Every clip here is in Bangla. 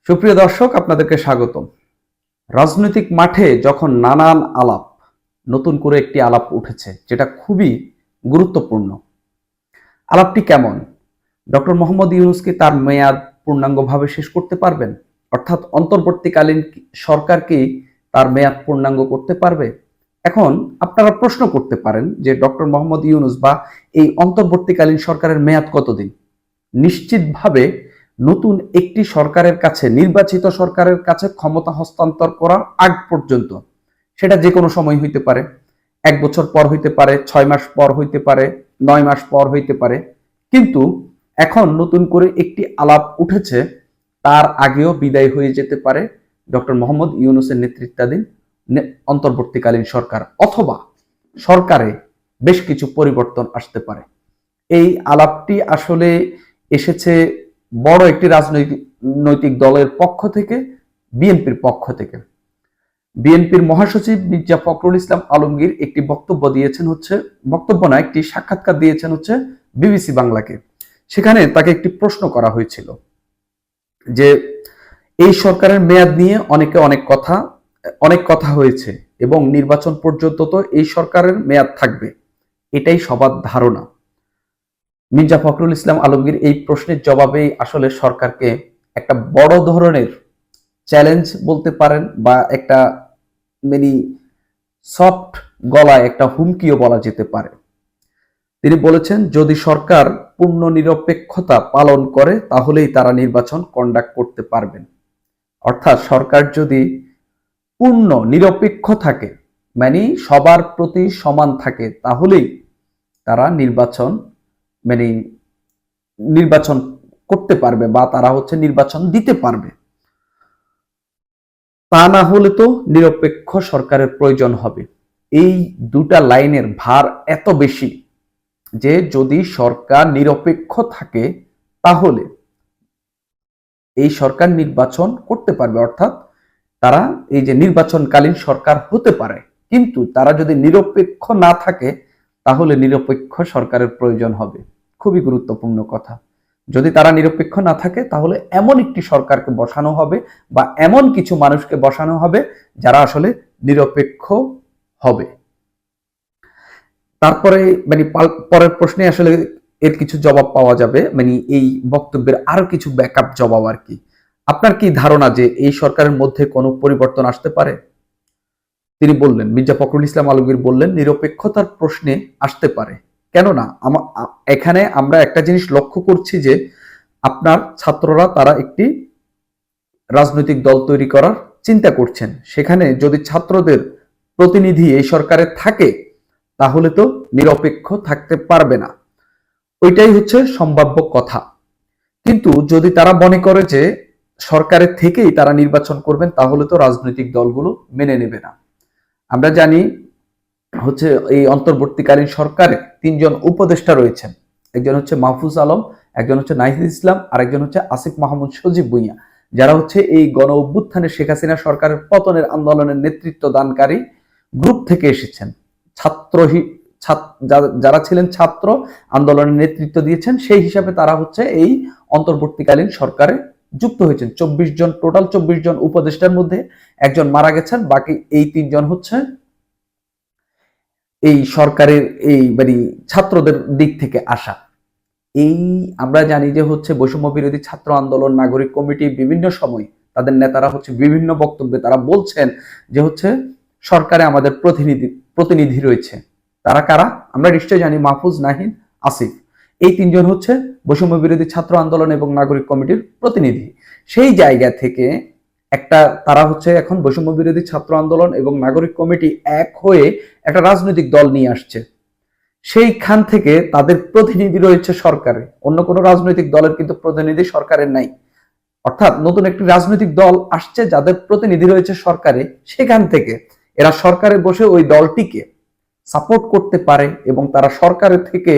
সুপ্রিয় দর্শক, আপনাদেরকে স্বাগতম। রাজনৈতিক মাঠে যখন নানান আলাপ, নতুন করে একটি আলাপ উঠেছে যেটা খুবই গুরুত্বপূর্ণ। আলাপটি কেমন? ডক্টর মোহাম্মদ ইউনূস কি তার মেয়াদ পূর্ণাঙ্গভাবে শেষ করতে পারবেন? অর্থাৎ অন্তর্বর্তীকালীন সরকার কি তার মেয়াদ পূর্ণাঙ্গ করতে পারবে? এখন আপনারা প্রশ্ন করতে পারেন যে ডক্টর মোহাম্মদ ইউনূস বা এই অন্তর্বর্তীকালীন সরকারের মেয়াদ কতদিন? নিশ্চিতভাবে নতুন একটি সরকারের কাছে, নির্বাচিত সরকারের কাছে ক্ষমতা হস্তান্তর করার আগ পর্যন্ত, সেটা যে কোনো সময় হইতে পারে, 1 বছর পর হইতে পারে, 6 মাস পর হইতে পারে, 9 মাস পর হইতে পারে। কিন্তু এখন নতুন করে একটি আলাপ উঠেছে, তার আগেও বিদায় হয়ে যেতে পারে ডক্টর মোহাম্মদ ইউনূসের নেতৃত্বাধীন অন্তর্বর্তীকালীন সরকার, অথবা সরকারে বেশ কিছু পরিবর্তন আসতে পারে। এই আলাপটি আসলে এসেছে বড় একটি রাজনৈতিক দলের পক্ষ থেকে, বিএনপির পক্ষ থেকে। বিএনপির মহাসচিব মির্জা ফখরুল ইসলাম আলমগীর একটি একটি সাক্ষাৎকার দিয়েছেন বিবিসি বাংলাকে। সেখানে তাকে একটি প্রশ্ন করা হয়েছিল যে এই সরকারের মেয়াদ নিয়ে অনেক কথা হয়েছে এবং নির্বাচন পর্যন্ত তো এই সরকারের মেয়াদ থাকবে, এটাই সবার ধারণা। মির্জা ফখরুল ইসলাম আলমগীর এই প্রশ্নের জবাবেই আসলে সরকারকে একটা বড় ধরনের চ্যালেঞ্জ বলতে পারেন, বা একটা সফট গলায় একটা হুমকিও বলা যেতে পারে। তিনি বলেছেন, যদি সরকার পূর্ণ নিরপেক্ষতা পালন করে তাহলেই তারা নির্বাচন কন্ডাক্ট করতে পারবেন। অর্থাৎ সরকার যদি পূর্ণ নিরপেক্ষ থাকে, মানে সবার প্রতি সমান থাকে, তাহলেই তারা নির্বাচন করতে পারবে, বা তারা নির্বাচন দিতে পারবে। তা না হলে তো নিরপেক্ষ সরকারের প্রয়োজন হবে। এই দুটা লাইনের ভার এত বেশি যে যদি সরকার নিরপেক্ষ থাকে তাহলে এই সরকার নির্বাচন করতে পারবে, অর্থাৎ তারা এই যে নির্বাচনকালীন সরকার হতে পারে। কিন্তু তারা যদি নিরপেক্ষ না থাকে তাহলে নিরপেক্ষ সরকারের প্রয়োজন হবে। খুবই গুরুত্বপূর্ণ কথা। যদি তারা নিরপেক্ষ না থাকে তাহলে এমন একটি সরকারকে বসানো হবে, বা এমন কিছু মানুষকে বসানো হবে যারা আসলে নিরপেক্ষ হবে। তারপরে পরের প্রশ্নে আসলে এর কিছু জবাব পাওয়া যাবে, এই বক্তব্যের আরো কিছু ব্যাকআপ জবাব আর কি। আপনার কি ধারণা যে এই সরকারের মধ্যে কোনো পরিবর্তন আসতে পারে? তিনি বললেন, মির্জা ফখরুল ইসলাম আলমগীর বললেন, নিরপেক্ষতার প্রশ্নে আসতে পারে। কেননা এখানে আমরা একটা জিনিস লক্ষ্য করছি যে আপনার ছাত্ররা তারা একটি রাজনৈতিক দল তৈরি করার চিন্তা করছেন। সেখানে যদি ছাত্রদের প্রতিনিধি এই সরকারে থাকে তাহলে তো নিরপেক্ষ থাকতে পারবে না, ওইটাই সম্ভাব্য কথা। কিন্তু যদি তারা মনে করে যে সরকারের থেকেই তারা নির্বাচন করবেন তাহলে তো রাজনৈতিক দলগুলো মেনে নেবে না। আমরা জানি এই অন্তর্বর্তীকালীন সরকারে 3জন উপদেষ্টা রয়েছেন। একজন মাহফুজ আলম, একজন নাহিদ ইসলাম, আর একজন আসিফ মাহমুদ সজীব ভুঁইয়া, যারা এই গণ অভ্যুত্থানে শেখ হাসিনা সরকারের পতনের আন্দোলনের নেতৃত্ব দানকারী গ্রুপ থেকে এসেছেন। যারা ছিলেন ছাত্র আন্দোলনের নেতৃত্ব দিয়েছেন, সেই হিসাবে তারা এই অন্তর্বর্তীকালীন সরকারে যুক্ত হয়েছেন। 24 জন, টোটাল 24 জন উপদেষ্টার মধ্যে একজন মারা গেছেন, বাকি এই 3জন এই সরকারের ছাত্রদের দিক থেকে আসা। আমরা জানি যে বৈষম্য বিরোধী ছাত্র আন্দোলন, নাগরিক কমিটি বিভিন্ন সময় তাদের নেতারা বিভিন্ন বক্তব্যে তারা বলছেন যে সরকারে আমাদের প্রতিনিধি রয়েছে। তারা কারা? আমরা নিশ্চয়ই জানি, মাহফুজ, নাহিদ, আসিফ। এই 3জন বৈষম্য বিরোধী ছাত্র আন্দোলন এবং নাগরিক কমিটির প্রতিনিধি। সেই জায়গা থেকে তারা এখন বৈষম্য বিরোধী ছাত্র আন্দোলন এবং নাগরিক কমিটি এক হয়ে একটা রাজনৈতিক দল নিয়ে আসছে। সেইখান থেকে তাদের প্রতিনিধি রয়েছে সরকারে, অন্য কোনো রাজনৈতিক দলের কিন্তু প্রতিনিধি সরকারের নাই। অর্থাৎ নতুন একটি রাজনৈতিক দল আসছে যাদের প্রতিনিধি রয়েছে সরকারে, সেখান থেকে এরা সরকারে বসে ওই দলটিকে সাপোর্ট করতে পারে, এবং তারা সরকারের থেকে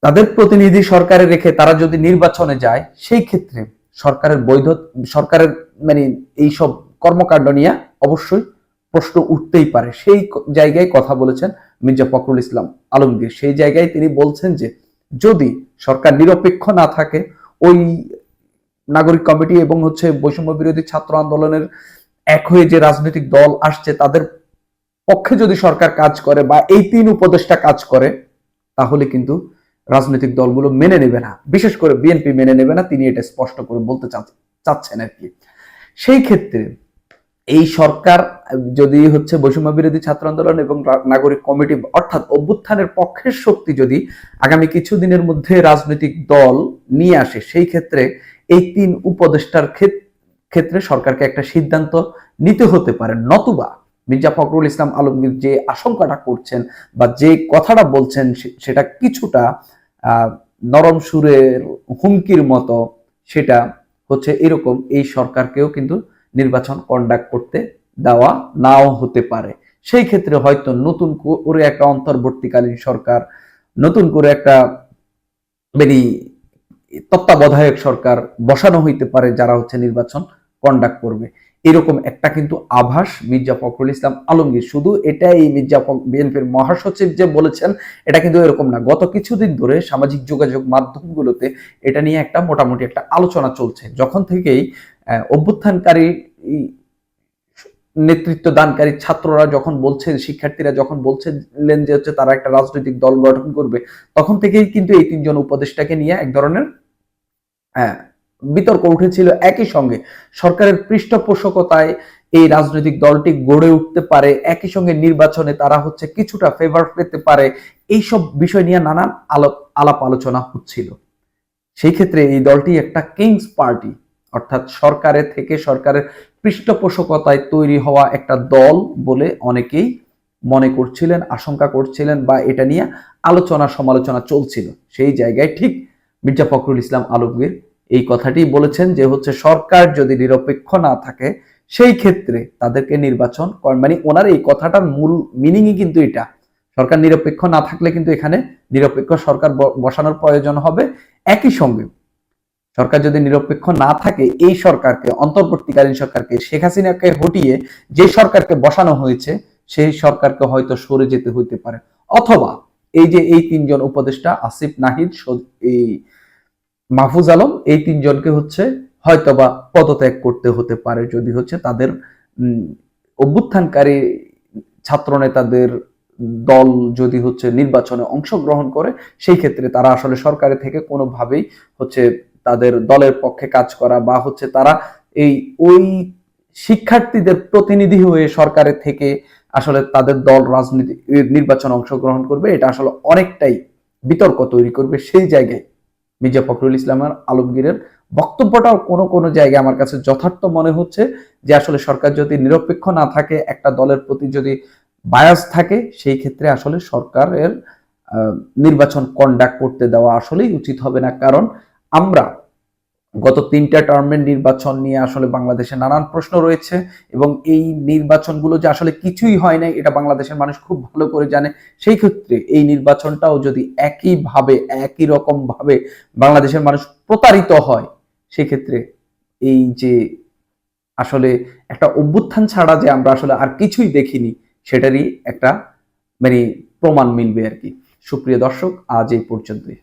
তাদের প্রতিনিধি সরকারে রেখে তারা যদি নির্বাচনে যায়, সেই ক্ষেত্রে সরকারের এইসব কর্মকাণ্ড নিয়ে অবশ্যই প্রশ্ন উঠতেই পারে। সেই জায়গায় কথা বলেছেন মির্জা ফখরুল ইসলাম আলমগীর। সেই জায়গায় তিনি বলছেন যে যদি সরকার নিরপেক্ষ না থাকে, ওই নাগরিক কমিটি এবং বৈষম্য বিরোধী ছাত্র আন্দোলনের এক হয়ে যে রাজনৈতিক দল আসছে তাদের পক্ষে যদি সরকার কাজ করে বা এই 3 উপদেষ্টা কাজ করে, তাহলে কিন্তু রাজনৈতিক দলগুলো মেনে নেবে না, বিশেষ করে বিএনপি মেনে নেবে না। তিনি এটা স্পষ্ট করে বলতে চাচ্ছেন আর কি। সেই ক্ষেত্রে এই সরকার যদি বৈষম্য বিরোধী ছাত্র আন্দোলন এবং নাগরিক কমিটি অর্থাৎ অভ্যুত্থানের পক্ষের শক্তি যদি আগামী কিছু দিনের মধ্যে রাজনৈতিক দল নিয়ে আসে, সেই ক্ষেত্রে এই 3 উপদেষ্টার ক্ষেত্রে সরকারকে একটা সিদ্ধান্ত নিতে হতে পারে। নতুবা মির্জা ফখরুল ইসলাম আলমগীর যে আশঙ্কাটা করছেন বা যে কথাটা বলছেন সেটা কিছুটা নরম সুরের হুমকির মতো, সেটা এরকম এই সরকারকেও কিন্তু নির্বাচন কন্ডাক্ট করতে দেওয়া নাও হতে পারে। সেই ক্ষেত্রে হয়তো নতুন করে একটা অন্তর্বর্তীকালীন সরকার, নতুন করে একটা তত্ত্বাবধায়ক সরকার বসানো হইতে পারে, যারা নির্বাচন কন্ডাক্ট করবে। এরকম একটা কিন্তু আভাস মির্জা ফখরুল ইসলাম আলমগীর, শুধু এটাই বিএনপির মহাসচিব যে বলেছেন এটা কিন্তু এরকম না। গত কিছুদিন ধরে সামাজিক যোগাযোগ মাধ্যমগুলোতে এটা নিয়ে একটা মোটামুটি একটা আলোচনা চলছে। যখন থেকেই অভ্যুত্থানকারী নেতৃত্ব দানকারী ছাত্ররা যখন বলছেন, শিক্ষার্থীরা যখন বলছিলেন যে তারা একটা রাজনৈতিক দল গঠন করবে, তখন থেকেই কিন্তু এই 3 জন উপদেষ্টাকে নিয়ে এক ধরনের বিতর্ক উঠেছিল। একই সঙ্গে সরকারের পৃষ্ঠপোষকতায় এই রাজনৈতিক দলটি গড়ে উঠতে পারে, একই সঙ্গে নির্বাচনে তারা কিছুটা ফেভার পেতে পারে, এইসব বিষয় নিয়ে নানান আলাপ আলোচনা হচ্ছিল। সেই ক্ষেত্রে এই দলটি একটা কিংস পার্টি, অর্থাৎ সরকারের থেকে সরকারের পৃষ্ঠপোষকতায় তৈরি হওয়া একটা দল বলে অনেকেই মনে করছিলেন, আশঙ্কা করছিলেন, বা এটা নিয়ে আলোচনা সমালোচনা চলছিল। সেই জায়গায় ঠিক মির্জা ফখরুল ইসলাম আলমগীর এই কথাটি বলেছেন যে সরকার যদি নিরপেক্ষ না থাকে, সেই ক্ষেত্রে তাদেরকে নির্বাচন মানে ওনার এই কথাটার মূল মিনিংই কিন্তু এটা। সরকার নিরপেক্ষ না থাকলে কিন্তু এখানে নিরপেক্ষ সরকার বসানোর প্রয়োজন হবে। একই সঙ্গে সরকার যদি নিরপেক্ষ না থাকে, এই সরকারকে, অন্তর্বর্তীকালীন সরকারকে, শেখ হাসিনাকে হটিয়ে যে সরকারকে বসানো হয়েছে সেই সরকারকে হয়তো সরে যেতে হইতে পারে, অথবা এই যে এই 3 জন উপদেষ্টা আসিফ নাহিদ, এই মাহফুজ আলম, এই 3 জনকে হয়তোবা পদত্যাগ করতে হতে পারে, যদি তাদের অভ্যুত্থানকারী ছাত্র নেতাদের দল যদি নির্বাচনে অংশগ্রহণ করে, সেই ক্ষেত্রে তারা আসলে সরকারের থেকে কোনোভাবেই তাদের দলের পক্ষে কাজ করা বা তারা ওই শিক্ষার্থীদের প্রতিনিধি হয়ে সরকারের থেকে আসলে তাদের দল রাজনীতি নির্বাচন অংশগ্রহণ করবে, এটা আসলে অনেকটাই বিতর্ক তৈরি করবে। সেই জায়গায় মির্জা ফখরুল ইসলাম আলমগীরের বক্তব্যটাও কোনো জায়গায় আমার কাছে যথার্থ মনে হচ্ছে, যে আসলে সরকার যদি নিরপেক্ষ না থাকে, একটা দলের প্রতি যদি বায়াস থাকে, সেই ক্ষেত্রে আসলে সরকারের নির্বাচন কন্ডাক্ট করতে দেওয়া আসলেই উচিত হবে না। কারণ আমরা গত 3টা টার্মের নির্বাচন নিয়ে আসলে বাংলাদেশে নানান প্রশ্ন রয়েছে, এবং এই নির্বাচনগুলো যে আসলে কিছুই হয় না এটা বাংলাদেশের মানুষ খুব ভালো করে জানে। সেই ক্ষেত্রে এই নির্বাচনটাও যদি একই রকম ভাবে বাংলাদেশের মানুষ প্রতারিত হয়, সেই ক্ষেত্রে এই যে আসলে একটা অভ্যুত্থান ছাড়া যে আমরা আসলে আর কিছুই দেখিনি, সেটারই একটা প্রমাণ মিলবে আর কি। সুপ্রিয় দর্শক, আজ এই পর্যন্তই।